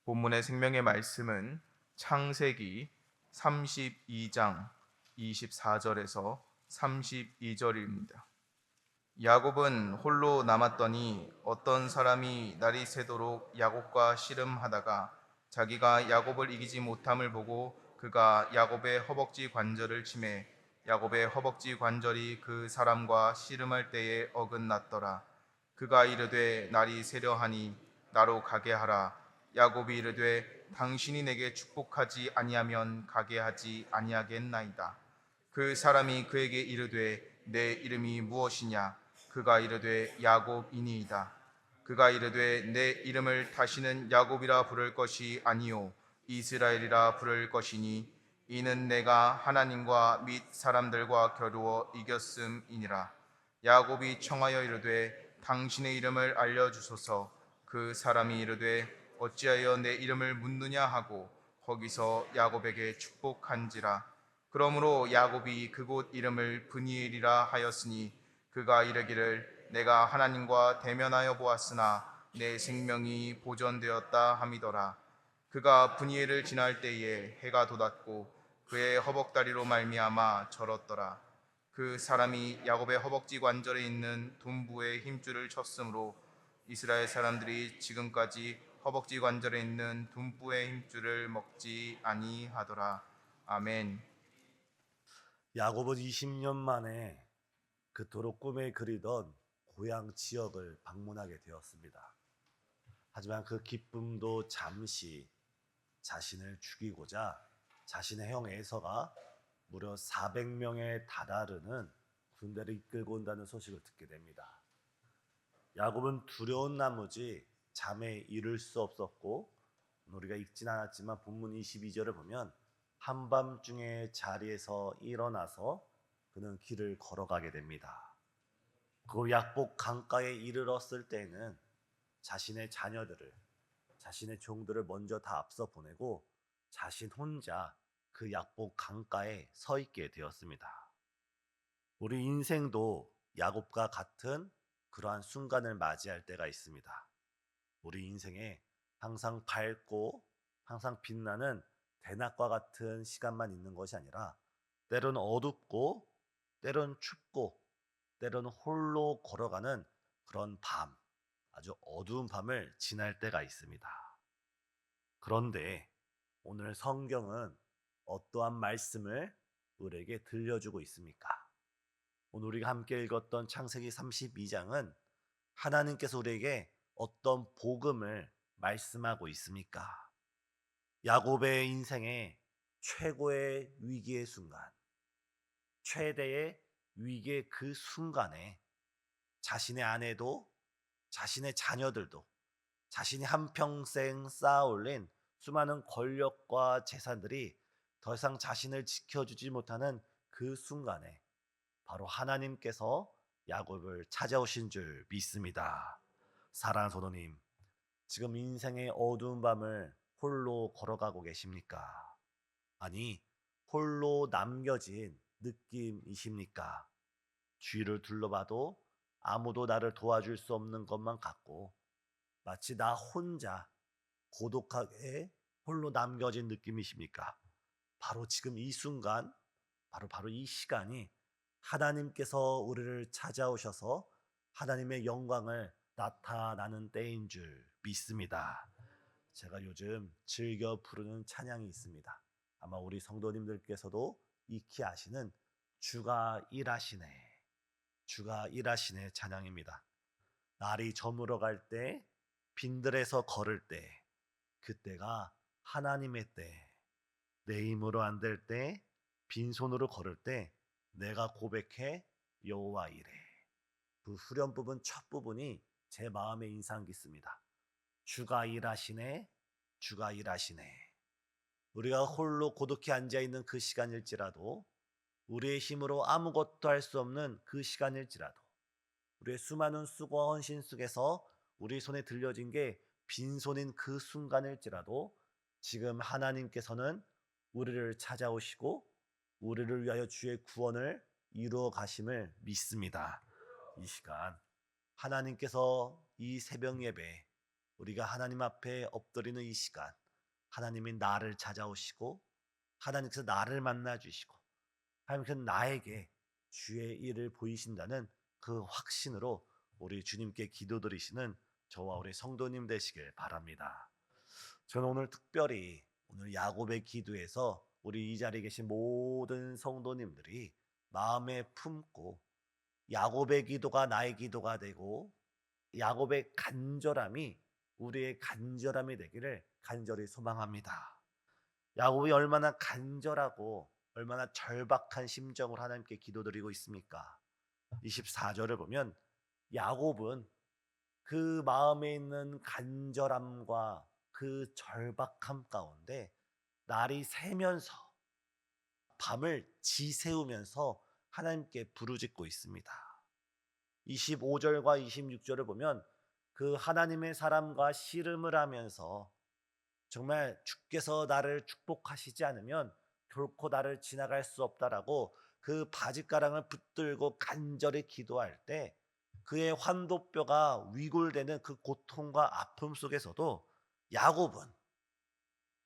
본문의 생명의 말씀은 창세기 32장 24절에서 32절입니다. 야곱은 홀로 남았더니 어떤 사람이 날이 새도록 야곱과 씨름하다가 자기가 야곱을 이기지 못함을 보고 그가 야곱의 허벅지 관절을 치매 야곱의 허벅지 관절이 그 사람과 씨름할 때에 어긋났더라. 그가 이르되 날이 새려 하니 나로 가게 하라. 야곱이 이르되 당신이 내게 축복하지 아니하면 가게 하지 아니하겠나이다. 그 사람이 그에게 이르되 내 이름이 무엇이냐? 그가 이르되 야곱이니이다. 그가 이르되 내 이름을 다시는 야곱이라 부를 것이 아니요 이스라엘이라 부를 것이니 이는 내가 하나님과 및 사람들과 겨루어 이겼음이니라. 야곱이 청하여 이르되 당신의 이름을 알려주소서. 그 사람이 이르되 어찌하여 내 이름을 묻느냐 하고 거기서 야곱에게 축복한지라. 그러므로 야곱이 그곳 이름을 브니엘이라 하였으니 그가 이르기를 내가 하나님과 대면하여 보았으나 내 생명이 보존되었다 함이더라. 그가 브니엘을 지날 때에 해가 돋았고 그의 허벅다리로 말미암아 절었더라. 그 사람이 야곱의 허벅지 관절에 있는 둔부의 힘줄을 쳤으므로 이스라엘 사람들이 지금까지 허벅지 관절에 있는 둔부의 힘줄을 먹지 아니하더라. 아멘. 야곱은 20년 만에 그토록 꿈에 그리던 고향 지역을 방문하게 되었습니다. 하지만 그 기쁨도 잠시 자신을 죽이고자 자신의 형 에서가 무려 400명에 달하는 군대를 이끌고 온다는 소식을 듣게 됩니다. 야곱은 두려운 나머지 잠에 이를 수 없었고, 우리가 읽진 않았지만 본문 22절을 보면 한밤중에 자리에서 일어나서 그는 길을 걸어가게 됩니다. 그 약복 강가에 이르렀을 때에는 자신의 자녀들을, 자신의 종들을 먼저 다 앞서 보내고 자신 혼자 그 약복 강가에 서 있게 되었습니다. 우리 인생도 야곱과 같은 그러한 순간을 맞이할 때가 있습니다. 우리 인생에 항상 밝고 항상 빛나는 대낮과 같은 시간만 있는 것이 아니라 때론 어둡고 때론 춥고 때론 홀로 걸어가는 그런 밤, 아주 어두운 밤을 지날 때가 있습니다. 그런데 오늘 성경은 어떠한 말씀을 우리에게 들려주고 있습니까? 오늘 우리가 함께 읽었던 창세기 32장은 하나님께서 우리에게 어떤 복음을 말씀하고 있습니까? 야곱의 인생의 최고의 위기의 순간, 최대의 위기의 그 순간에 자신의 아내도 자신의 자녀들도 자신이 한평생 쌓아올린 수많은 권력과 재산들이 더 이상 자신을 지켜주지 못하는 그 순간에 바로 하나님께서 야곱을 찾아오신 줄 믿습니다. 사랑하는 성도님, 지금 인생의 어두운 밤을 홀로 걸어가고 계십니까? 아니, 홀로 남겨진 느낌이십니까? 주위를 둘러봐도 아무도 나를 도와줄 수 없는 것만 같고 마치 나 혼자 고독하게 홀로 남겨진 느낌이십니까? 바로 지금 이 순간, 바로 이 시간이 하나님께서 우리를 찾아오셔서 하나님의 영광을 나타나는 때인 줄 믿습니다. 제가 요즘 즐겨 부르는 찬양이 있습니다. 아마 우리 성도님들께서도 익히 아시는 주가 일하시네, 주가 일하시네 찬양입니다. 날이 저물어 갈 때, 빈들에서 걸을 때, 그때가 하나님의 때, 내 힘으로 안 될 때, 빈손으로 걸을 때 내가 고백해 여호와 이래. 그 후렴 부분 첫 부분이 제 마음에 인상 깊습니다. 주가 일하시네, 주가 일하시네. 우리가 홀로 고독히 앉아있는 그 시간일지라도, 우리의 힘으로 아무것도 할 수 없는 그 시간일지라도, 우리의 수많은 수고와 헌신 속에서 우리 손에 들려진 게 빈손인 그 순간일지라도 지금 하나님께서는 우리를 찾아오시고 우리를 위하여 주의 구원을 이루어 가심을 믿습니다. 이 시간 하나님께서 이 새벽 예배 우리가 하나님 앞에 엎드리는 이 시간, 하나님이 나를 찾아오시고 하나님께서 나를 만나 주시고 하나님께서 나에게 주의 일을 보이신다는 그 확신으로 우리 주님께 기도드리시는 저와 우리 성도님 되시길 바랍니다. 저는 오늘 특별히 오늘 야곱의 기도에서 우리 이 자리에 계신 모든 성도님들이 마음에 품고 야곱의 기도가 나의 기도가 되고 야곱의 간절함이 우리의 간절함이 되기를 간절히 소망합니다. 야곱이 얼마나 간절하고 얼마나 절박한 심정으로 하나님께 기도드리고 있습니까? 24절을 보면 야곱은 그 마음에 있는 간절함과 그 절박함 가운데 날이 새면서 밤을 지새우면서 하나님께 부르짖고 있습니다. 25절과 26절을 보면 그 하나님의 사람과 씨름을 하면서 정말 주께서 나를 축복하시지 않으면 결코 나를 지나갈 수 없다라고 그 바짓가랑을 붙들고 간절히 기도할 때 그의 환도뼈가 위골되는 그 고통과 아픔 속에서도 야곱은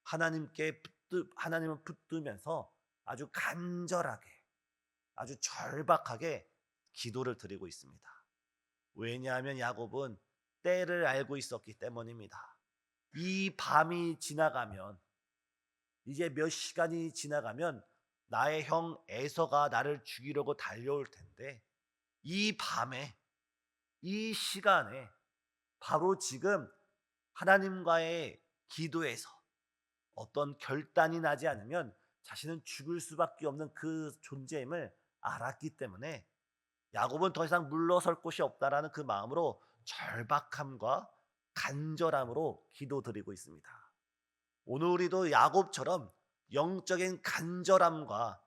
하나님을 붙들면서 아주 간절하게 아주 절박하게 기도를 드리고 있습니다. 왜냐하면 야곱은 때를 알고 있었기 때문입니다. 이 밤이 지나가면 이제 몇 시간이 지나가면 나의 형 에서가 나를 죽이려고 달려올 텐데 이 밤에 이 시간에 바로 지금 하나님과의 기도에서 어떤 결단이 나지 않으면 자신은 죽을 수밖에 없는 그 존재임을 알았기 때문에 야곱은 더 이상 물러설 곳이 없다라는 그 마음으로 절박함과 간절함으로 기도드리고 있습니다. 오늘 우리도 야곱처럼 영적인 간절함과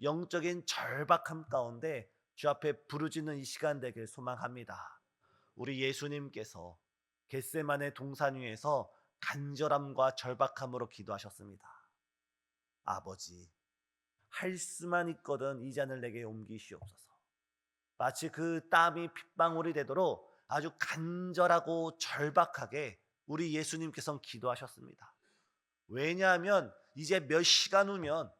영적인 절박함 가운데 주 앞에 부르짖는 이 시간 되길 소망합니다. 우리 예수님께서 겟세마네 동산 위에서 간절함과 절박함으로 기도하셨습니다. 아버지, 할 수만 있거든 이 잔을 내게 옮기시옵소서. 마치 그 땀이 핏방울이 되도록 아주 간절하고 절박하게 우리 예수님께서는 기도하셨습니다. 왜냐하면 이제 몇 시간 후면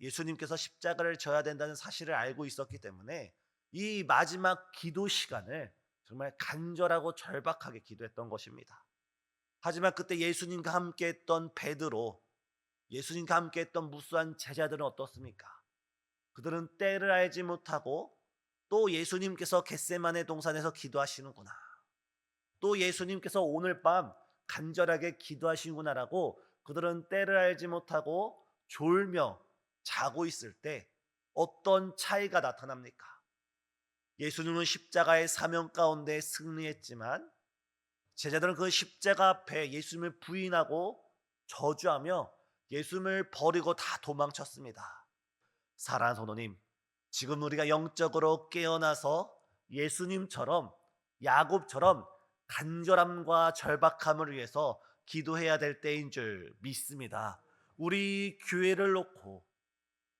예수님께서 십자가를 져야 된다는 사실을 알고 있었기 때문에 이 마지막 기도 시간을 정말 간절하고 절박하게 기도했던 것입니다. 하지만 그때 예수님과 함께 했던 베드로, 예수님과 함께 했던 무수한 제자들은 어떻습니까? 그들은 때를 알지 못하고 또 예수님께서 겟세마네 동산에서 기도하시는구나, 또 예수님께서 오늘 밤 간절하게 기도하시는구나라고 그들은 때를 알지 못하고 졸며 자고 있을 때 어떤 차이가 나타납니까? 예수님은 십자가의 사명 가운데 승리했지만 제자들은 그 십자가 앞에 예수님을 부인하고 저주하며 예수님을 버리고 다 도망쳤습니다. 사랑하는 성도님, 지금 우리가 영적으로 깨어나서 예수님처럼 야곱처럼 간절함과 절박함을 위해서 기도해야 될 때인 줄 믿습니다. 우리 교회를 놓고,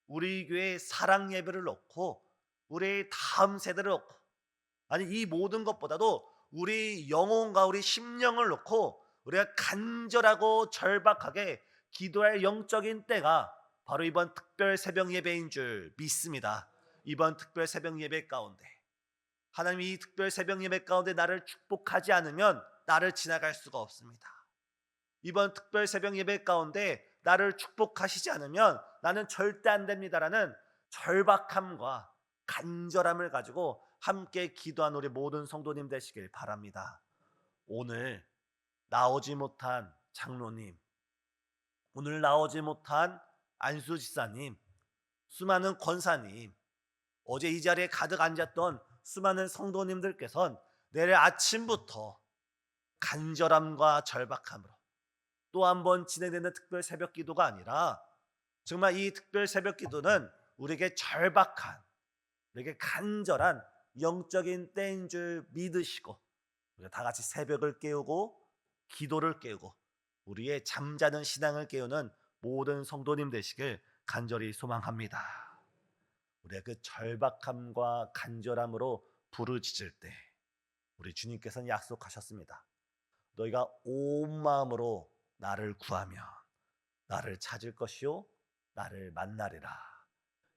우리 교회 사랑 예배를 놓고, 우리 다음 세대를 놓고, 아니 이 모든 것보다도 우리 영혼과 우리 심령을 놓고 우리가 간절하고 절박하게 기도할 영적인 때가 바로 이번 특별 새벽 예배인 줄 믿습니다. 이번 특별 새벽 예배 가운데 하나님이 이 특별 새벽 예배 가운데 나를 축복하지 않으면 나를 지나갈 수가 없습니다. 이번 특별 새벽 예배 가운데 나를 축복하시지 않으면 나는 절대 안 됩니다라는 절박함과 간절함을 가지고 함께 기도한 우리 모든 성도님 되시길 바랍니다. 오늘 나오지 못한 장로님, 오늘 나오지 못한 안수지사님, 수많은 권사님, 어제 이 자리에 가득 앉았던 수많은 성도님들께서는 내일 아침부터 간절함과 절박함으로 또 한 번 진행되는 특별 새벽 기도가 아니라 정말 이 특별 새벽 기도는 우리에게 절박한, 우리에게 간절한 영적인 때인 줄 믿으시고 우리가 다 같이 새벽을 깨우고 기도를 깨우고 우리의 잠자는 신앙을 깨우는 모든 성도님 되시길 간절히 소망합니다. 우리가 그 절박함과 간절함으로 부르짖을 때 우리 주님께서는 약속하셨습니다. 너희가 온 마음으로 나를 구하면 나를 찾을 것이요 나를 만나리라.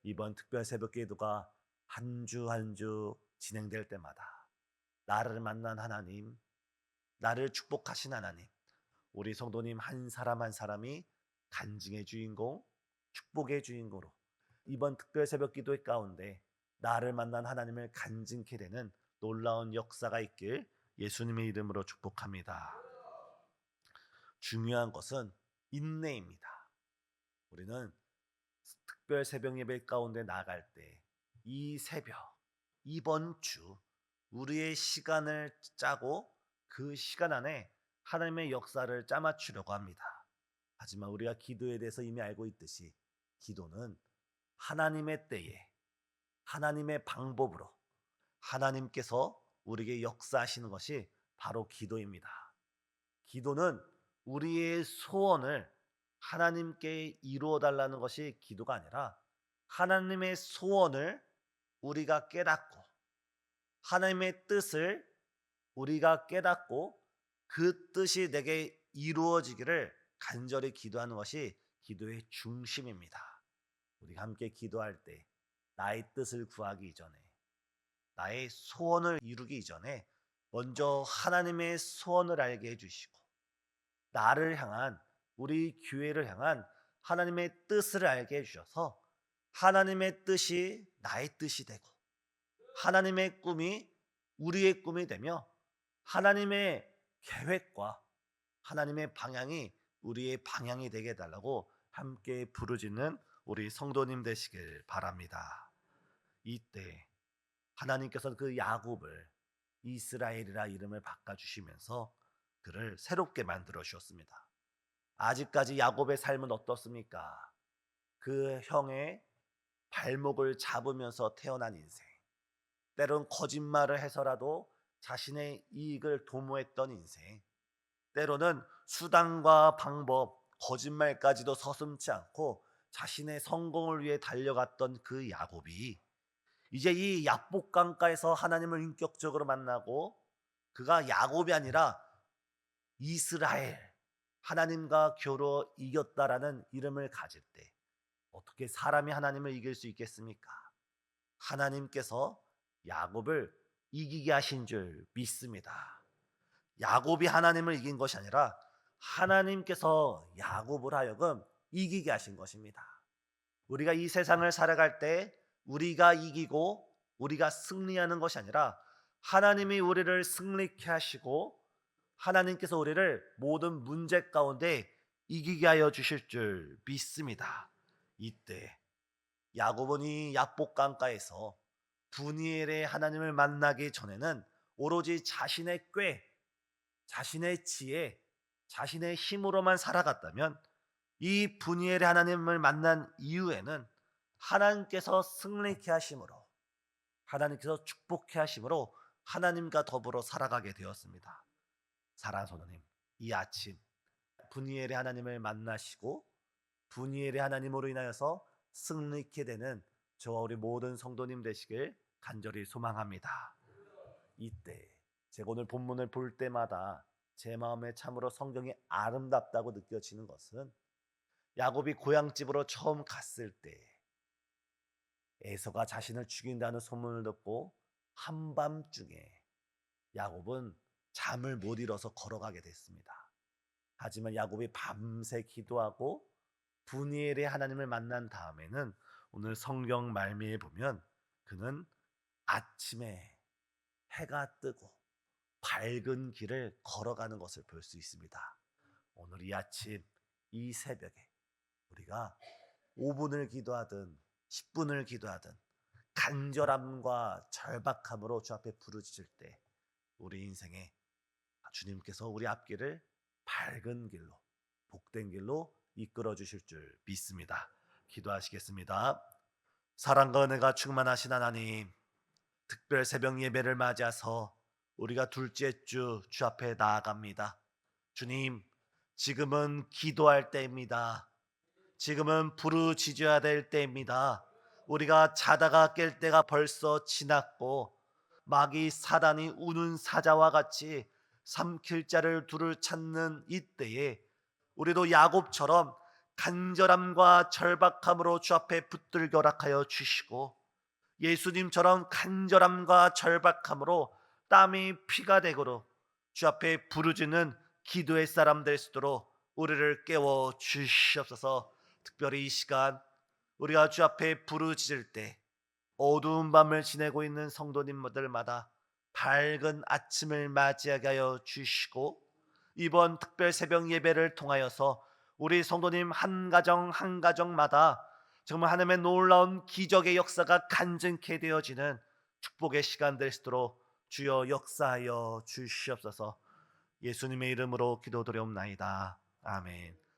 이번 특별 새벽 기도가 한 주 한 주 진행될 때마다 나를 만난 하나님, 나를 축복하신 하나님, 우리 성도님 한 사람 한 사람이 간증의 주인공, 축복의 주인공으로 이번 특별 새벽 기도의 가운데 나를 만난 하나님을 간증케 되는 놀라운 역사가 있길 예수님의 이름으로 축복합니다. 중요한 것은 인내입니다. 우리는 특별 새벽 예배 가운데 나갈 때 이 새벽, 이번 주 우리의 시간을 짜고 그 시간 안에 하나님의 역사를 짜맞추려고 합니다. 하지만 우리가 기도에 대해서 이미 알고 있듯이 기도는 하나님의 때에 하나님의 방법으로 하나님께서 우리에게 역사하시는 것이 바로 기도입니다. 기도는 우리의 소원을 하나님께 이루어 달라는 것이 기도가 아니라 하나님의 소원을 우리가 깨닫고 하나님의 뜻을 우리가 깨닫고 그 뜻이 내게 이루어지기를 간절히 기도하는 것이 기도의 중심입니다. 우리가 함께 기도할 때 나의 뜻을 구하기 이전에 나의 소원을 이루기 이전에 먼저 하나님의 소원을 알게 해주시고 나를 향한 우리 교회를 향한 하나님의 뜻을 알게 해주셔서 하나님의 뜻이 나의 뜻이 되고 하나님의 꿈이 우리의 꿈이 되며 하나님의 계획과 하나님의 방향이 우리의 방향이 되게 해달라고 함께 부르짖는 우리 성도님 되시길 바랍니다. 이때 하나님께서는 그 야곱을 이스라엘이라 이름을 바꿔주시면서 그를 새롭게 만들어 주셨습니다. 아직까지 야곱의 삶은 어떻습니까? 그 형의 발목을 잡으면서 태어난 인생, 때론 거짓말을 해서라도 자신의 이익을 도모했던 인생, 때로는 수단과 방법, 거짓말까지도 서슴지 않고 자신의 성공을 위해 달려갔던 그 야곱이 이제 이 야복강가에서 하나님을 인격적으로 만나고 그가 야곱이 아니라 이스라엘, 하나님과 겨루 이겼다라는 이름을 가질 때 어떻게 사람이 하나님을 이길 수 있겠습니까? 하나님께서 야곱을 이기게 하신 줄 믿습니다. 야곱이 하나님을 이긴 것이 아니라 하나님께서 야곱을 하여금 이기게 하신 것입니다. 우리가 이 세상을 살아갈 때 우리가 이기고 우리가 승리하는 것이 아니라 하나님이 우리를 승리케 하시고 하나님께서 우리를 모든 문제 가운데 이기게 하여 주실 줄 믿습니다. 이때 야곱은 이 야복강가에서 분이엘의 하나님을 만나기 전에는 오로지 자신의 꾀, 자신의 지혜, 자신의 힘으로만 살아갔다면 이 분이엘의 하나님을 만난 이후에는 하나님께서 승리케 하심으로 하나님께서 축복케 하심으로 하나님과 더불어 살아가게 되었습니다. 사랑하는 성도님, 이 아침 분이엘의 하나님을 만나시고 분이엘의 하나님으로 인하여서 승리케 되는 저와 우리 모든 성도님 되시길 간절히 소망합니다. 이때 제가 오늘 본문을 볼 때마다 제 마음에 참으로 성경이 아름답다고 느껴지는 것은 야곱이 고향집으로 처음 갔을 때 에서가 자신을 죽인다는 소문을 듣고 한밤중에 야곱은 잠을 못 이뤄서 걸어가게 됐습니다. 하지만 야곱이 밤새 기도하고 분이엘의 하나님을 만난 다음에는 오늘 성경 말미에 보면 그는 아침에 해가 뜨고 밝은 길을 걸어가는 것을 볼 수 있습니다. 오늘 이 아침 이 새벽에 우리가 5분을 기도하든 10분을 기도하든 간절함과 절박함으로 주 앞에 부르짖을 때 우리 인생에 주님께서 우리 앞길을 밝은 길로 복된 길로 이끌어 주실 줄 믿습니다. 기도하시겠습니다. 사랑과 은혜가 충만하신 하나님, 특별 새벽 예배를 맞아서 우리가 둘째 주 앞에 나아갑니다. 주님, 지금은 기도할 때입니다. 지금은 부르짖어야 될 때입니다. 우리가 자다가 깰 때가 벌써 지났고 마귀 사단이 우는 사자와 같이 삼킬 자를 둘을 찾는 이때에 우리도 야곱처럼 간절함과 절박함으로 주 앞에 붙들겨 허락하여 주시고, 예수님처럼 간절함과 절박함으로 땀이 피가 되도록 주 앞에 부르짖는 기도의 사람 될 수 있도록 우리를 깨워 주시옵소서. 특별히 이 시간 우리가 주 앞에 부르짖을 때 어두운 밤을 지내고 있는 성도님들마다 밝은 아침을 맞이하게 하여 주시고, 이번 특별 새벽 예배를 통하여서 우리 성도님 한 가정 한 가정마다 정말 하나님의 놀라운 기적의 역사가 간증케 되어지는 축복의 시간 될 수 있도록 주여 역사하여 주시옵소서. 예수님의 이름으로 기도드리옵나이다. 아멘.